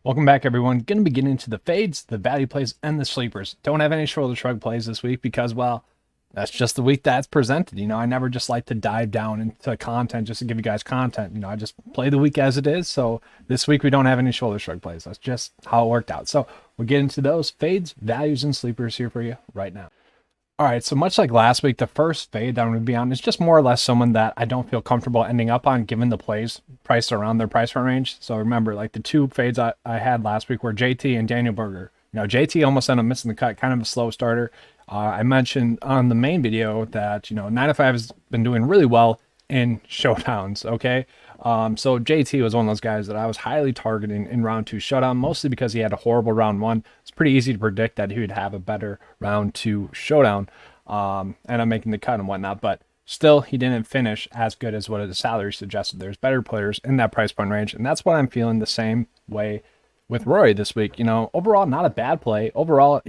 Welcome back, everyone. Going to be getting into the fades, the value plays, and the sleepers. Don't have any shoulder shrug plays this week because, well, that's just the week that's presented. I never just like to dive down into content just to give you guys content. I just play the week as it is. So this week we don't have any shoulder shrug plays. That's just how it worked out. So we'll get into those fades, values, and sleepers here for you right now. All right, so much like last week, the first fade that I'm going to be on is just more or less someone that I don't feel comfortable ending up on given the plays priced around their price range. So remember, like the two fades I had last week were JT and Daniel Berger. JT almost ended up missing the cut, kind of a slow starter. I mentioned on the main video that, 9 to 5 has been doing really well in showdowns, okay? So JT was one of those guys that I was highly targeting in round 2 showdown, mostly because he had a horrible round 1. It's pretty easy to predict that he would have a better round 2 showdown, and I'm making the cut and whatnot, but still he didn't finish as good as what his salary suggested. There's better players in that price point range, and that's what I'm feeling the same way with Rory this week. Overall, not a bad play. Overall,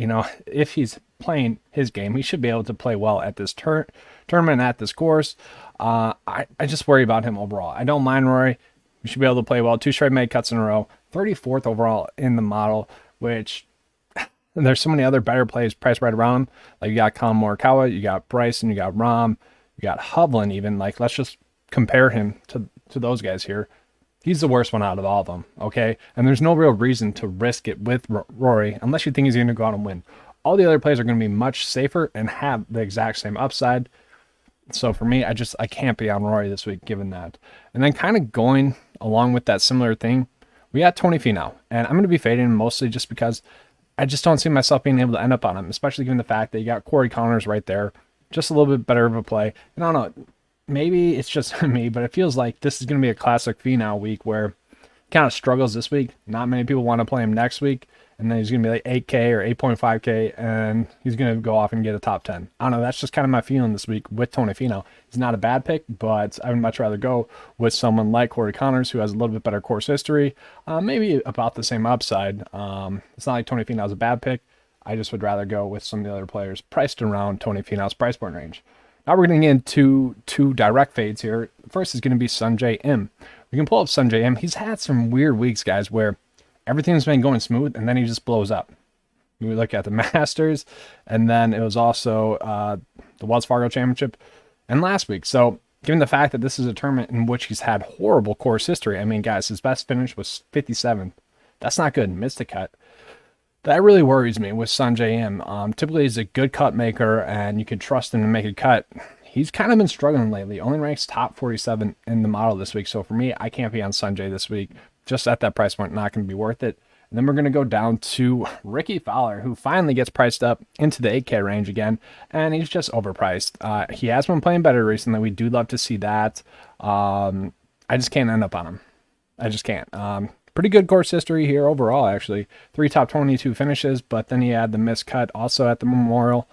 if he's playing his game, he should be able to play well at this tournament, at this course. I just worry about him overall. I don't mind Rory. We should be able to play well. 2 straight made cuts in a row. 34th overall in the model, which there's so many other better plays priced right around him. Like you got Colin Morikawa, you got Bryson, you got Rahm, you got Hovland even. Like let's just compare him to those guys here. He's the worst one out of all of them, okay? And there's no real reason to risk it with Rory unless you think he's going to go out and win. All the other plays are going to be much safer and have the exact same upside. So for me, I can't be on Rory this week given that. And then kind of going along with that similar thing, we got Tony Finau. And I'm going to be fading him mostly just because I just don't see myself being able to end up on him, especially given the fact that you got Corey Connors right there. Just a little bit better of a play. And I don't know, maybe it's just me, but it feels like this is going to be a classic Finau week where he kind of struggles this week. Not many people want to play him next week. And then he's going to be like 8K or 8.5K, and he's going to go off and get a top 10. I don't know. That's just kind of my feeling this week with Tony Finau. He's not a bad pick, but I would much rather go with someone like Corey Connors, who has a little bit better course history, maybe about the same upside. It's not like Tony Finau's a bad pick. I just would rather go with some of the other players priced around Tony Finau's price point range. Now we're getting into 2 direct fades here. First is going to be Sungjae Im. We can pull up Sungjae Im. He's had some weird weeks, guys, where everything's been going smooth, and then he just blows up. We look at the Masters, and then it was also the Wells Fargo Championship, and last week. So given the fact that this is a tournament in which he's had horrible course history, I mean, guys, his best finish was 57th. That's not good. Missed a cut. That really worries me with Sungjae Im. Typically, he's a good cut maker, and you can trust him to make a cut. He's kind of been struggling lately. Only ranks top 47 in the model this week. So for me, I can't be on Sungjae this week. Just at that price point, not going to be worth it. And then we're going to go down to Ricky Fowler, who finally gets priced up into the 8K range again, and he's just overpriced. He has been playing better recently. We do love to see that. I just can't end up on him. I just can't. Pretty good course history here overall, actually. 3 top 22 finishes, but then he had the missed cut also at the Memorial.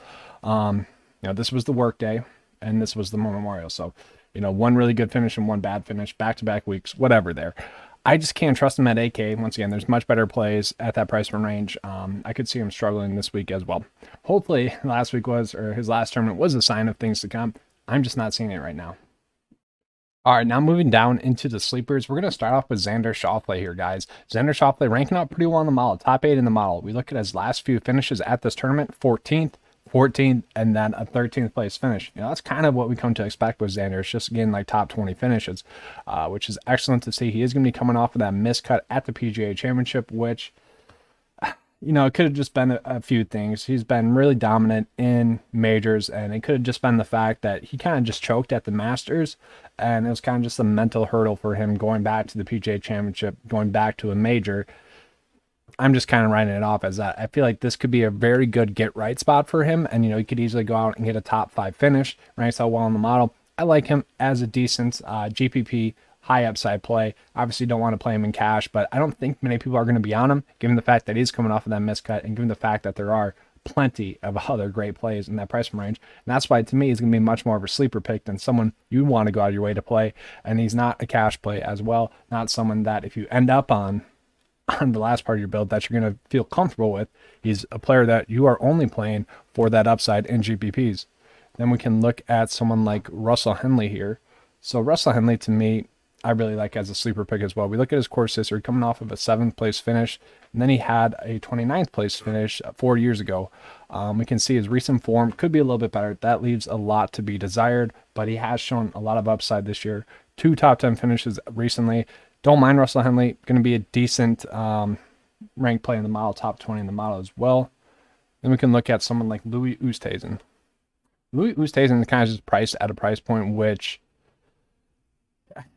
This was the work day, and this was the Memorial. So, 1 really good finish and 1 bad finish, back-to-back weeks, whatever there. I just can't trust him at 8K. Once again, there's much better plays at that price range. I could see him struggling this week as well. Hopefully, his last tournament was a sign of things to come. I'm just not seeing it right now. All right, now moving down into the sleepers, we're going to start off with Xander Schauffele here, guys. Xander Schauffele ranking out pretty well in the model, top 8 in the model. We look at his last few finishes at this tournament, 14th, 14th, and then a 13th place finish. That's kind of what we come to expect with Xander. It's just getting like top 20 finishes, which is excellent to see. He is going to be coming off of that miscut at the PGA Championship, which, it could have just been a few things. He's been really dominant in majors, and it could have just been the fact that he kind of just choked at the Masters, and it was kind of just a mental hurdle for him going back to the PGA Championship, going back to a major. I'm just kind of writing it off as that. I feel like this could be a very good get-right spot for him, and, he could easily go out and get a top 5 finish, ranks out well in the model. I like him as a decent GPP high upside play. Obviously don't want to play him in cash, but I don't think many people are going to be on him, given the fact that he's coming off of that miscut, and given the fact that there are plenty of other great plays in that price range. And that's why, to me, he's going to be much more of a sleeper pick than someone you want to go out of your way to play, and he's not a cash play as well. Not someone that if you end up on the last part of your build that you're going to feel comfortable with. He's a player that you are only playing for that upside in GPPs. Then we can look at someone like Russell Henley here. So Russell Henley, to me, I really like as a sleeper pick as well. We look at his course history coming off of a 7th place finish, and then he had a 29th place finish 4 years ago. We can see his recent form could be a little bit better. That leaves a lot to be desired, but he has shown a lot of upside this year. 2 top 10 finishes recently. Don't mind Russell Henley. Going to be a decent ranked play in the model, top 20 in the model as well. Then we can look at someone like Louis Oosthuizen. Louis Oosthuizen is kind of just priced at a price point which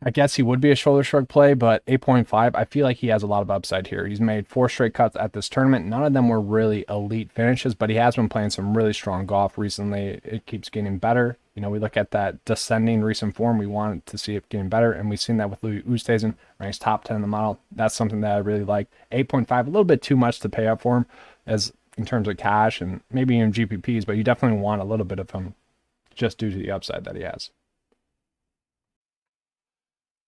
I guess he would be a shoulder shrug play, but 8.5, I feel like he has a lot of upside here. He's made 4 straight cuts at this tournament. None of them were really elite finishes, but he has been playing some really strong golf recently. It keeps getting better. You know, we look at that descending recent form. We want to see it getting better, and we've seen that with Louis Oosthuizen, ranks top 10 in the model. That's something that I really like. 8.5, a little bit too much to pay up for him as in terms of cash and maybe even GPPs, but you definitely want a little bit of him just due to the upside that he has.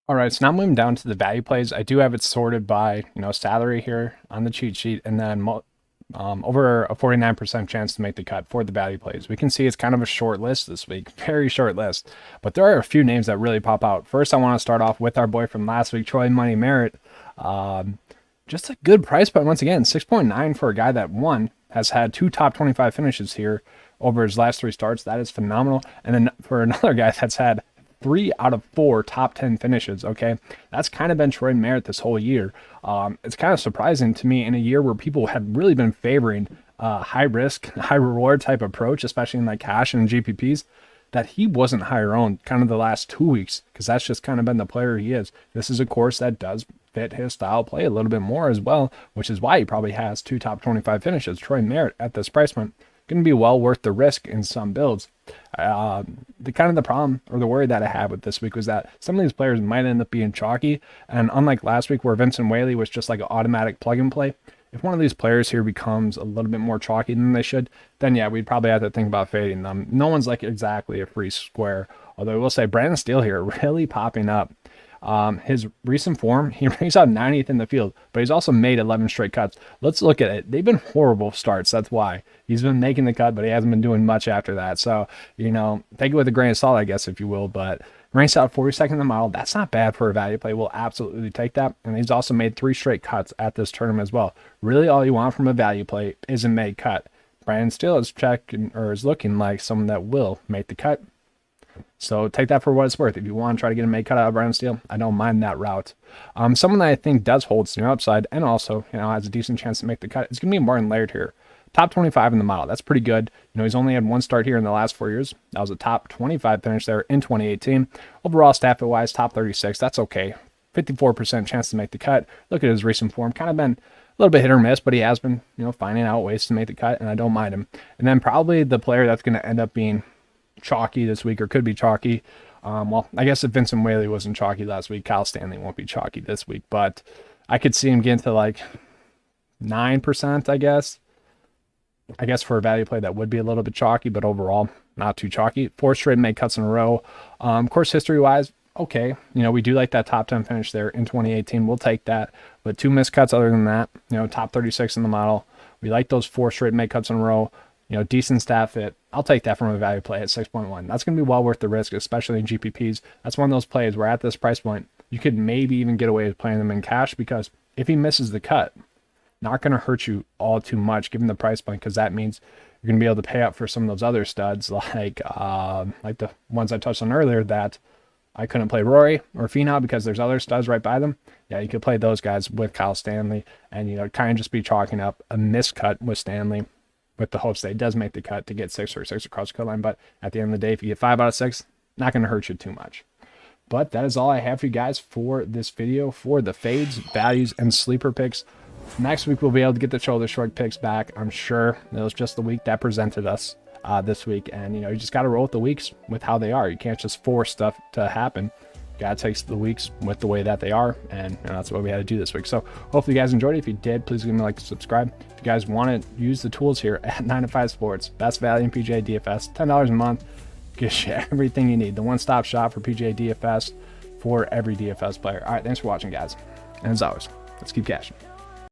All right, so now moving down to the value plays. I do have it sorted by, salary here on the cheat sheet, and then over a 49% chance to make the cut for the value plays. We can see it's kind of a short list this week, very short list, but there are a few names that really pop out. First, I want to start off with our boy from last week, Troy Money Merritt. Just a good price point once again, 6.9 for a guy that has had 2 top 25 finishes here over his last 3 starts. That is phenomenal. And then for another guy that's had 3 out of 4 top 10 finishes. Okay, that's kind of been Troy Merritt this whole year. It's kind of surprising to me in a year where people have really been favoring high risk, high reward type approach, especially in like cash and GPPs, that he wasn't higher owned kind of the last 2 weeks, because that's just kind of been the player he is. This is a course that does fit his style play a little bit more as well, which is why he probably has 2 top 25 finishes. Troy Merritt at this price point going to be well worth the risk in some builds. The problem or the worry that I had with this week was that some of these players might end up being chalky, and unlike last week where Vincent Whaley was just like an automatic plug and play, if one of these players here becomes a little bit more chalky than they should, then yeah, we'd probably have to think about fading them. No one's like exactly a free square, although I will say Brandon Steele here really popping up. His recent form, he ranks out 90th in the field, but he's also made 11 straight cuts. Let's look at it. They've been horrible starts. That's why he's been making the cut, but he hasn't been doing much after that. So, take it with a grain of salt, I guess, if you will, but ranks out 42nd in the model. That's not bad for a value play. We'll absolutely take that. And he's also made 3 straight cuts at this tournament as well. Really all you want from a value play is a made cut. Brandon Steele is looking like someone that will make the cut. So take that for what it's worth. If you want to try to get a made cut out of Brandon Steele, I don't mind that route. Someone that I think does hold some upside and also, has a decent chance to make the cut is going to be Martin Laird here. Top 25 in the model. That's pretty good. He's only had 1 start here in the last 4 years. That was a top 25 finish there in 2018. Overall stat-wise, top 36. That's okay. 54% chance to make the cut. Look at his recent form. Kind of been a little bit hit or miss, but he has been, finding out ways to make the cut, and I don't mind him. And then probably the player that's going to end up being chalky this week, or could be chalky. Well, I guess if Vincent Whaley wasn't chalky last week, Kyle Stanley won't be chalky this week, but I could see him get into like 9%, I guess for a value play that would be a little bit chalky, but overall not too chalky. 4 straight made cuts in a row. Course history wise, okay, we do like that top 10 finish there in 2018. We'll take that, but 2 missed cuts other than that. Top 36 in the model. We like those 4 straight made cuts in a row. Decent stat fit. I'll take that from a value play at 6.1. That's going to be well worth the risk, especially in GPPs. That's one of those plays where at this price point, you could maybe even get away with playing them in cash, because if he misses the cut, not going to hurt you all too much given the price point, because that means you're going to be able to pay up for some of those other studs like the ones I touched on earlier that I couldn't play Rory or Finau because there's other studs right by them. Yeah, you could play those guys with Kyle Stanley and, kind of just be chalking up a miscut with Stanley, with the hopes that he does make the cut to get 6 or 6 across the cut line. But at the end of the day, if you get 5 out of 6, not going to hurt you too much. But that is all I have for you guys for this video for the fades, values, and sleeper picks. Next week, we'll be able to get the shoulder shrug picks back. I'm sure it was just the week that presented us this week. And, you just got to roll with the weeks with how they are. You can't just force stuff to happen. God takes the weeks with the way that they are, and that's what we had to do this week. So hopefully you guys enjoyed it. If you did, please give me a like and subscribe. If you guys want to use the tools here at 9 to 5 Sports, best value in PGA DFS, $10 a month, gives you everything you need. The one-stop shop for PGA DFS for every DFS player. All right, thanks for watching, guys. And as always, let's keep cashing.